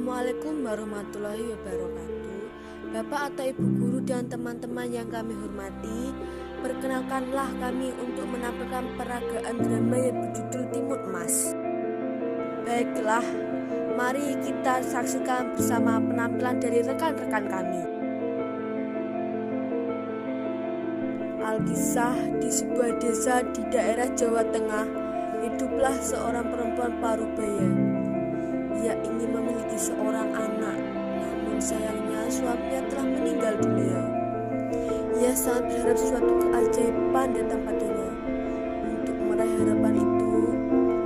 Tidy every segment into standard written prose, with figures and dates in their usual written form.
Assalamualaikum warahmatullahi wabarakatuh. Bapak atau Ibu Guru dan teman-teman yang kami hormati, perkenalkanlah kami untuk menampilkan peragaan drama yang berjudul Timun Emas. Baiklah, mari kita saksikan bersama penampilan dari rekan-rekan kami. Alkisah, di sebuah desa di daerah Jawa Tengah, hiduplah seorang perempuan parubaya. Ia ingin memiliki seorang anak, namun sayangnya suaminya telah meninggal dunia. Ia sangat berharap suatu keajaiban datang padanya. Untuk meraih harapan itu,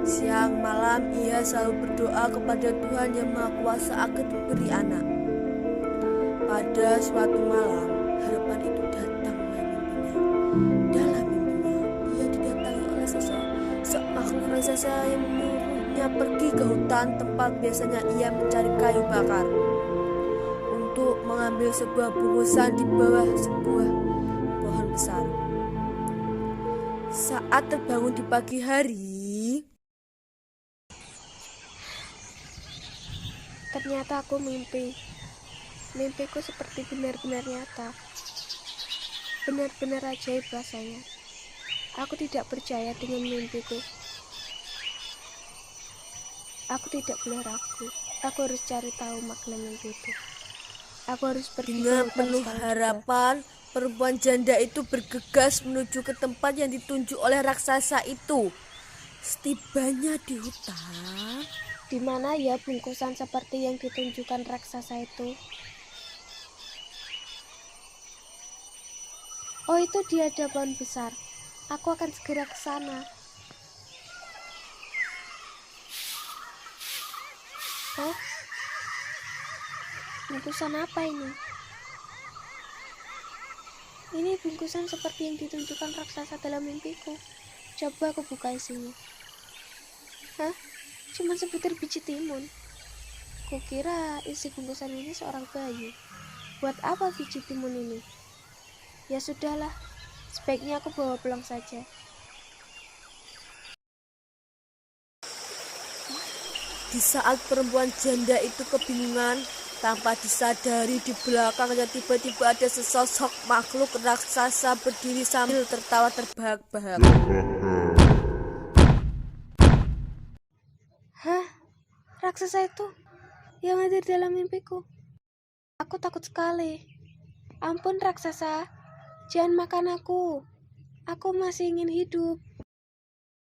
siang malam ia selalu berdoa kepada Tuhan Yang Maha Kuasa agar diberi anak. Pada suatu malam, harapan itu datang dalam mimpinya. Dalam mimpinya, ia didatangi oleh sosok makhluk raksasa yang menyuruhnya pergi ke hutan tempat biasanya ia mencari kayu bakar untuk mengambil sebuah bungkusan di bawah sebuah pohon besar. Saat terbangun di pagi hari, ternyata aku mimpiku seperti benar-benar nyata, benar-benar ajaib rasanya. Aku tidak percaya dengan mimpiku. Aku tidak boleh ragu. Aku harus cari tahu makna mimpi itu. Aku harus pergi dengan penuh harapan, perempuan janda itu bergegas menuju ke tempat yang ditunjuk oleh raksasa itu. Setibanya di hutan, di mana ya bungkusan seperti yang ditunjukkan raksasa itu? Oh, itu dia, ada pohon besar. Aku akan segera ke sana. Oh, bungkusan apa ini? Ini bungkusan seperti yang ditunjukkan raksasa dalam mimpiku. Coba aku buka isinya. Hah? Cuma sebutir biji timun. Kukira isi bungkusan ini seorang bayi. Buat apa biji timun ini? Ya sudahlah, sebaiknya aku bawa pulang saja. di saat perempuan janda itu kebingungan, tanpa disadari di belakangnya tiba-tiba ada sesosok makhluk raksasa berdiri sambil tertawa terbahak-bahak. Hah? Raksasa itu yang hadir dalam mimpiku. Aku takut sekali. Ampun raksasa, jangan makan aku. Aku masih ingin hidup.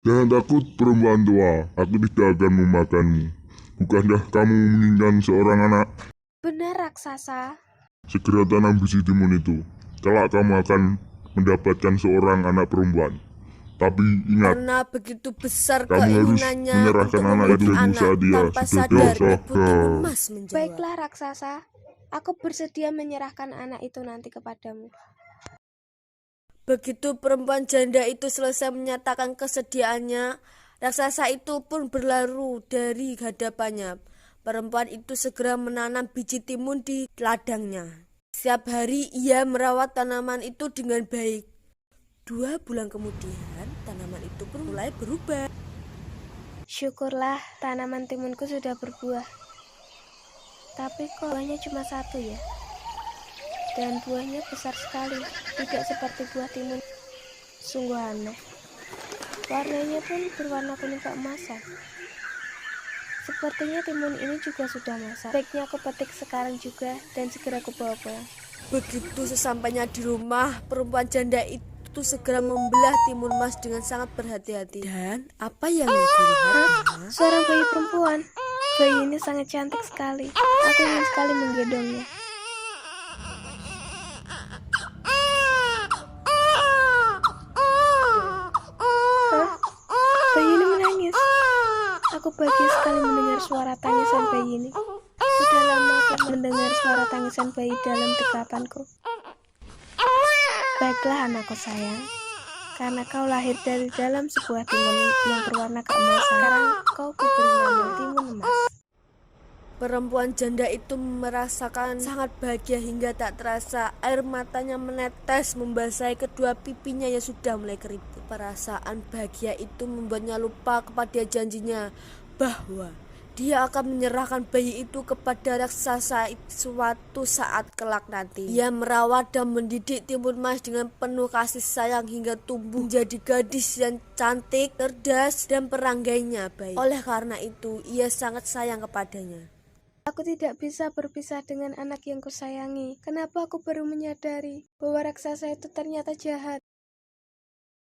Jangan takut perempuan tua, aku tidak akan memakanmu. Bukankah kamu menginginkan seorang anak? Benar raksasa. Segera tanam biji timun itu. Kelak kamu akan mendapatkan seorang anak perempuan. Tapi ingat, Karena begitu besar kamu harus keinginannya menyerahkan untuk anak memiliki itu anak, saat dia tanpa sudah sadar dewasa. Ibu Timun Emas menjawab. Baiklah raksasa, aku bersedia menyerahkan anak itu nanti kepadamu. Begitu perempuan janda itu selesai menyatakan kesediaannya, raksasa itu pun berlalu dari hadapannya. Perempuan itu segera menanam biji timun di ladangnya. Setiap hari ia merawat tanaman itu dengan baik. 2 bulan kemudian, tanaman itu pun mulai berubah. Syukurlah tanaman timunku sudah berbuah. Tapi kok buahnya cuma 1 ya? Dan buahnya besar sekali, tidak seperti buah timun. Sungguh aneh. Warnanya pun berwarna kuning keemasan. Sepertinya timun ini juga sudah masak. Baiknya aku petik sekarang juga dan segera aku bawa pulang. Begitu sesampainya di rumah, perempuan janda itu segera membelah timun emas dengan sangat berhati-hati. Dan apa yang dilihatnya? Seorang bayi perempuan. Bayi ini sangat cantik sekali. Aku ingin sekali menggendongnya. Bayi ini menangis. Aku bahagia sekali mendengar suara tangisan bayi ini. Sudah lama aku mendengar suara tangisan bayi dalam dekapanku. Baiklah anakku sayang, karena kau lahir dari dalam sebuah timun yang berwarna keemasan. Sekarang kau kuberi nama Timun Emas. Perempuan janda itu merasakan sangat bahagia hingga tak terasa air matanya menetes membasahi kedua pipinya yang sudah mulai keriput. Perasaan bahagia itu membuatnya lupa kepada janjinya bahwa Dia akan menyerahkan bayi itu kepada raksasa suatu saat kelak nanti. Ia merawat dan mendidik Timun Mas dengan penuh kasih sayang hingga tumbuh menjadi gadis yang cantik, cerdas, dan peranggainya baik. Oleh karena itu, ia sangat sayang kepadanya. Aku tidak bisa berpisah dengan anak yang kusayangi. Kenapa aku baru menyadari bahwa raksasa itu ternyata jahat?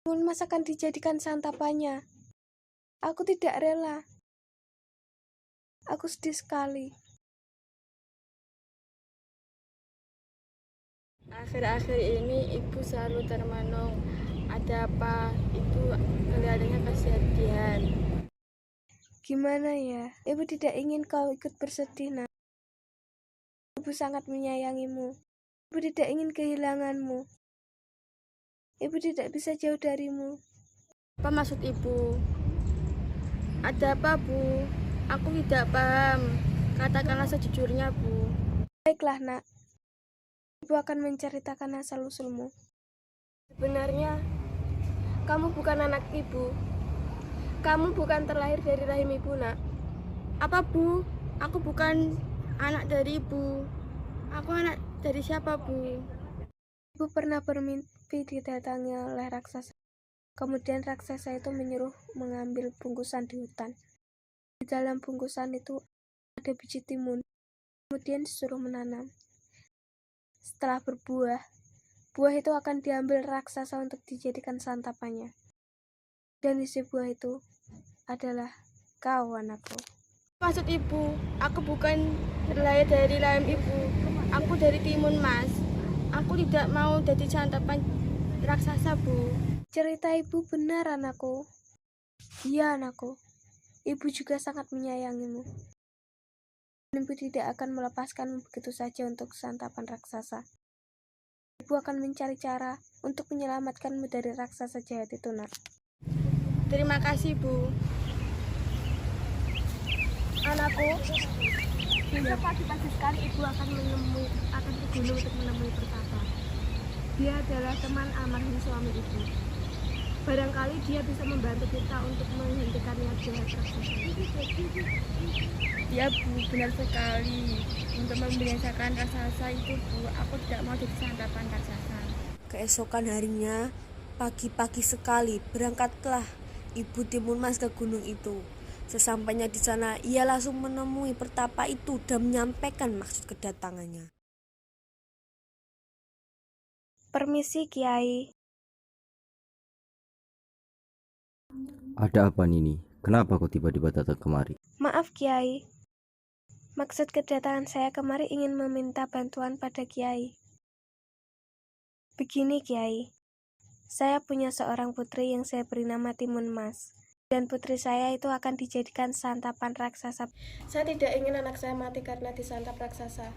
Timun Mas akan dijadikan santapannya. Aku tidak rela. Aku sedih sekali. Akhir-akhir ini ibu selalu termenung. Ada apa? Itu kelihatannya kesedihan. Gimana ya? Ibu tidak ingin kau ikut bersedih, Nak. Ibu sangat menyayangimu. Ibu tidak ingin kehilanganmu. Ibu tidak bisa jauh darimu. Apa maksud ibu? Ada apa, Bu? Aku tidak paham. Katakanlah sejujurnya, Bu. Baiklah, Nak. Ibu akan menceritakan asal-usulmu. Sebenarnya, kamu bukan anak ibu. Kamu bukan terlahir dari rahim ibu, Nak. Apa, Bu? Aku bukan anak dari ibu. Aku anak dari siapa, Bu? Ibu pernah bermimpi didatangi oleh raksasa. Kemudian raksasa itu menyuruh mengambil bungkusan di hutan. Di dalam bungkusan itu ada biji timun. Kemudian disuruh menanam. Setelah berbuah, buah itu akan diambil raksasa untuk dijadikan santapannya. Dan isi buah itu adalah kau, anakku. Maksud ibu, aku bukan terlahir dari rahim ibu. Aku dari Timun Mas. Aku tidak mau jadi santapan raksasa, Bu. Cerita ibu benar, anakku. Iya, anakku. Ibu juga sangat menyayangimu. Ibu tidak akan melepaskanmu begitu saja untuk santapan raksasa. Ibu akan mencari cara untuk menyelamatkanmu dari raksasa jahat itu, Nak. Terima kasih, Bu. Anakku, besok pagi-pagi sekali ibu akan ke gunung untuk menemui Pertapa. Dia adalah teman almarhum suami ibu. Barangkali dia bisa membantu kita untuk menghentikan niat jahat raksasa. Ya, Bu, benar sekali. Untuk membiasakan raksasa itu, Bu, aku tidak mau jadi santapan raksasa. Keesokan harinya, pagi-pagi sekali berangkatlah Ibu Timun Mas ke gunung itu. Sesampainya di sana, ia langsung menemui Pertapa itu dan menyampaikan maksud kedatangannya. Permisi, Kiai. Ada apa Nini? Kenapa kau tiba-tiba datang kemari? Maaf, Kiai. Maksud kedatangan saya kemari ingin meminta bantuan pada Kiai. Begini, Kiai. Saya punya seorang putri yang saya beri nama Timun Mas. Dan putri saya itu akan dijadikan santapan raksasa. Saya tidak ingin anak saya mati karena disantap raksasa.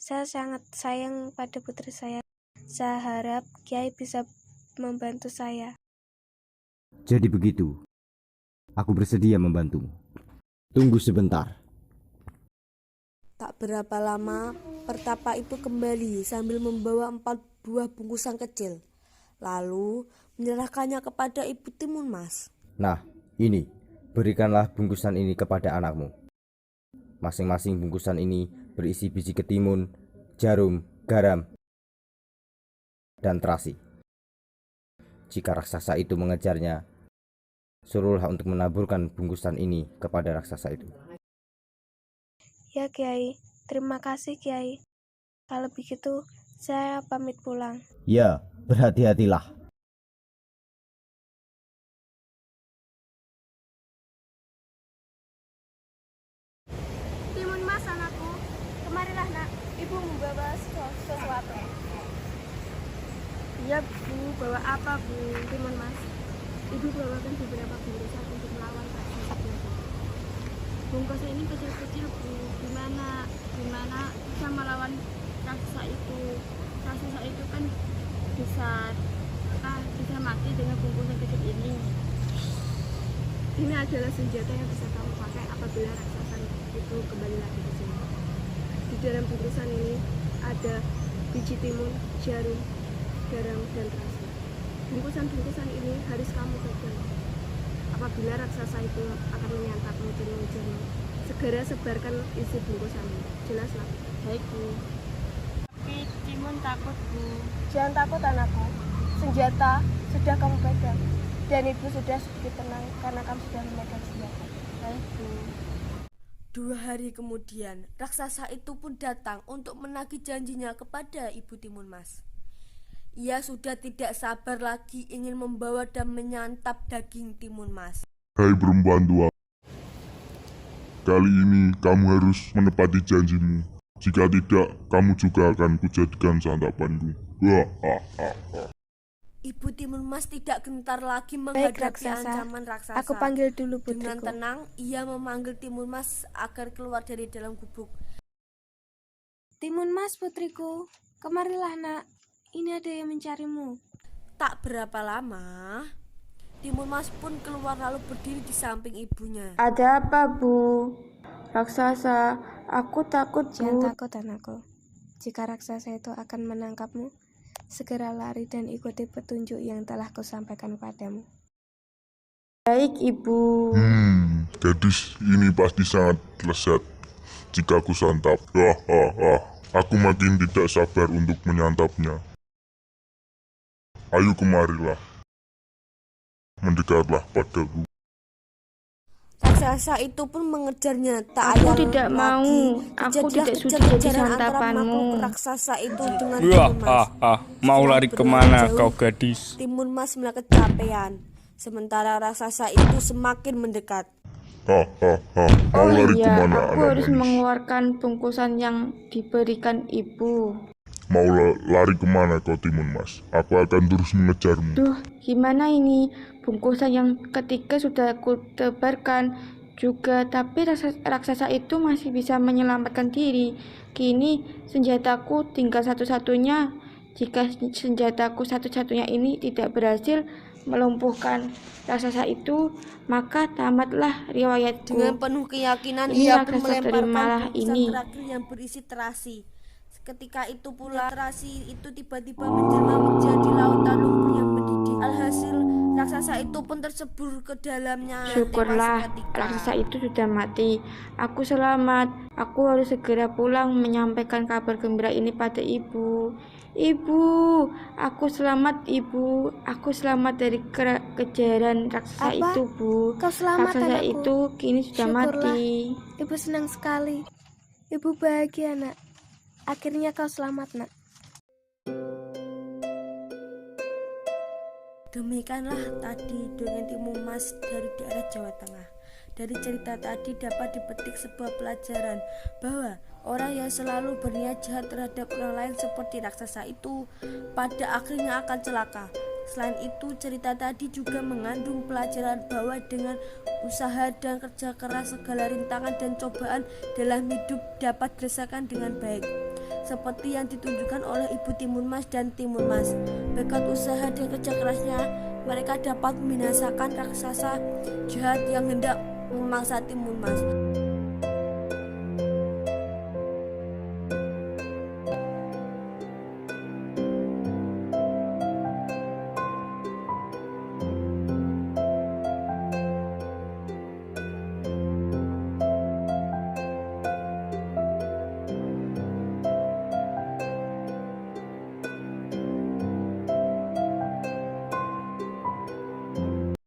Saya sangat sayang pada putri saya. Saya harap Kiai bisa membantu saya. Jadi begitu. Aku bersedia membantumu. Tunggu sebentar. Tak berapa lama, Pertapa itu kembali sambil membawa 4 buah bungkusan kecil. Lalu menyerahkannya kepada Ibu Timun Mas. Nah, ini. Berikanlah bungkusan ini kepada anakmu. Masing-masing bungkusan ini berisi biji ketimun, jarum, garam, dan terasi. Jika raksasa itu mengejarnya, suruhlah untuk menaburkan bungkusan ini kepada raksasa itu. Ya, Kiai. Terima kasih, Kiai. Kalau begitu, saya pamit pulang. Ya, berhati-hatilah. Timun Mas, anakku. Kemarilah, Nak. Ibu membawa sesuatu. Iya, Bu. Bawa apa, Bu? Timun Mas. Ibu bawakan beberapa bungkusan untuk melawan raksasa jahat. Bungkus ini kecil-kecil, Bu. Gimana bisa melawan raksasa itu? Raksasa itu kan bisa mati dengan bungkusan kecil ini. Ini adalah senjata yang bisa kamu pakai apabila raksasa itu kembali lagi ke sini. Di dalam bungkusan ini ada biji timun, jarum, garam, dan terasi. Bungkusan-bungkusan ini harus kamu pegang. Apabila raksasa itu akan menyantapmu dan mengejarmu, segera sebarkan isi bungkusanmu. Jelas lah. Baik, Bu. Tapi Timun takut, Bu. Jangan takut anakku. Senjata sudah kamu pegang. Dan ibu sudah sedikit tenang karena kamu sudah memegang senjata. Baik, Bu. 2 hari kemudian, raksasa itu pun datang untuk menagih janjinya kepada Ibu Timun Mas. Ia sudah tidak sabar lagi ingin membawa dan menyantap daging Timun Mas. Hai perempuan tua, kali ini kamu harus menepati janjimu. Jika tidak, kamu juga akan kujadikan santapanku. Wah, Ibu Timun Mas tidak gentar lagi Baik, menghadapi raksasa. ancaman raksasa. Aku panggil dulu Dengan putriku. tenang, ia memanggil Timun Mas agar keluar dari dalam gubuk. Timun Mas, putriku, kemarilah nak. Ini ada yang mencarimu. Tak berapa lama, Timun Mas pun keluar lalu berdiri di samping ibunya. Ada apa, Bu? Raksasa, aku takut, Jangan Bu. takut anakku. Jika raksasa itu akan menangkapmu, segera lari dan ikuti petunjuk yang telah kusampaikan padamu. Baik, Ibu. gadis ini pasti sangat lezat jika aku santap. Aku makin tidak sabar untuk menyantapnya. Ayo kemarilah, mendekatlah padaku. Raksasa itu pun mengejarnya. Tak Aku ayal tidak lagi. mau. Aku Terjadilah tidak sudi kejar-kejaran jadi antara santapanmu. makhluk raksasa itu dengan Wah, Timun Mas. mau Setelah lari berlari kemana jauh, kau gadis? Timun Mas mulai kecapean. Sementara raksasa itu semakin mendekat. Mau Oh lari iya, kemana aku anak harus manis? mengeluarkan bungkusan yang diberikan Ibu. Mau lari kemana kau Timun Mas? Aku akan terus mengejarmu. Duh, gimana ini? Bungkusan yang ketiga sudah aku tebarkan juga, tapi raksasa itu masih bisa menyelamatkan diri. Kini senjataku tinggal satu-satunya. Jika senjataku satu-satunya ini tidak berhasil melumpuhkan raksasa itu, maka tamatlah riwayatku. Dengan penuh keyakinan Ini ia pun raksasa melemparkan terimalah bungkusan ini. terakhir yang berisi terasi. Ketika itu pula terasi itu tiba-tiba menjelma menjadi lautan lumpur yang mendidih. Alhasil raksasa itu pun tersebur ke dalamnya. Syukurlah, tewas seketika. raksasa itu sudah mati. Aku selamat. Aku harus segera pulang menyampaikan kabar gembira ini pada ibu. Ibu, aku selamat, Ibu. Aku selamat dari kejaran raksasa Apa? itu, Bu. Kau selamat, Raksasa anakku. itu kini sudah Syukurlah. mati. Ibu senang sekali. Ibu bahagia, nak. Akhirnya kau selamat, nak. Demikianlah tadi dongeng Timun Mas dari daerah Jawa Tengah. Dari cerita tadi dapat dipetik sebuah pelajaran bahwa orang yang selalu berniat jahat terhadap orang lain seperti raksasa itu pada akhirnya akan celaka. Selain itu, cerita tadi juga mengandung pelajaran bahwa dengan usaha dan kerja keras segala rintangan dan cobaan dalam hidup dapat dirasakan dengan baik. Seperti yang ditunjukkan oleh Ibu Timun Mas dan Timun Mas. Berkat usaha dan kerja kerasnya, mereka dapat membinasakan raksasa jahat yang hendak memangsa Timun Mas.